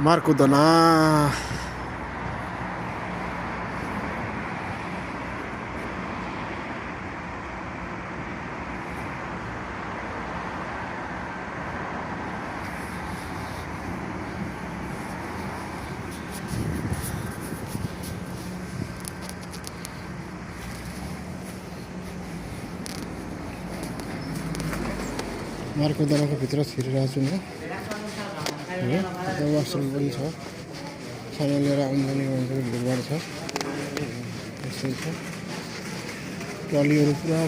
Marcudana. Marcudanaको भित्र छिरिरहेको छु म यो वासरुम पनि छ सामान लिएर आम्दानी गर्नुको भिडभाड छ यस्तै छ ट्रलीहरू पुरा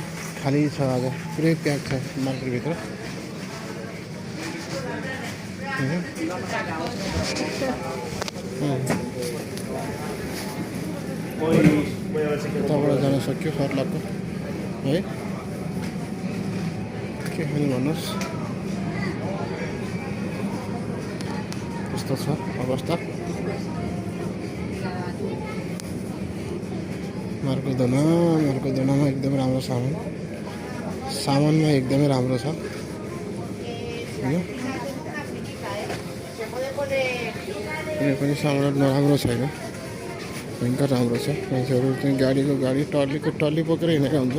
खाली छ आज पुरै प्याक छ मार्केटभित्र उताबाट जान सक्यो सर्लाको है के खाने भन्नुहोस् त्यस्तो छ अवस्था मार्कोदनामा एकदम राम्रो सामानमा एकदमै राम्रो छ हैन कुनै पनि सामान नराम्रो छैन भयङ्कर राम्रो छ मान्छेहरू चाहिँ गाडी टल्ली बोकेर हिँडेको हुन्छ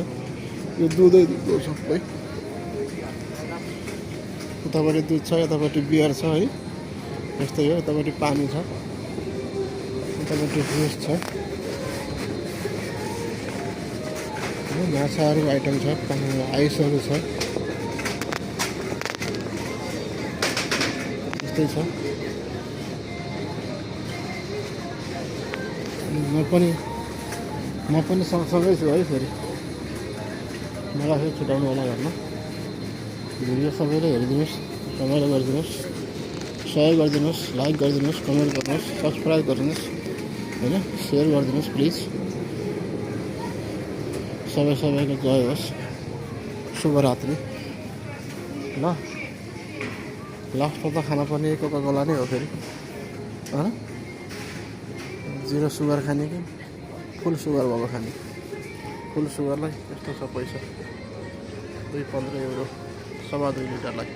यो दुधै सबै उतापट्टि दुध छ यतापट्टि बियर छ है यस्तै हो यतापट्टि पानी छ यतापट्टि फ्रुस छ माछाहरू आइटम छ आइसहरू छ यस्तै छ म पनि सँगसँगै छु है फेरि मलाई फेरि छुट्याउनु होला घरमा भिडियो सबैले हेरिदिनुहोस् रमाइलो गरिदिनुहोस् सेयर गरिदिनुहोस् लाइक गरिदिनुहोस् कमेन्ट गर्नुहोस् सब्सक्राइब गरिदिनुहोस् होइन सेयर गरिदिनुहोस् प्लिज सबैको जय होस् शुभरात्रि ल लास्टमा त खाना पर्ने कोकाकोला नै हो फेरि होइन 0 सुगर खाने कि फुल सुगर भएको खाने फुल सुगरलाई यस्तो छ पैसा 2.15 € 2.5 लिटरलाई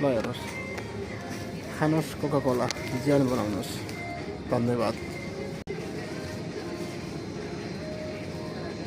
ल हेर्नुहोस् खानुहोस् कोकाकोला ज्यान बनाउनुहोस् धन्यवाद।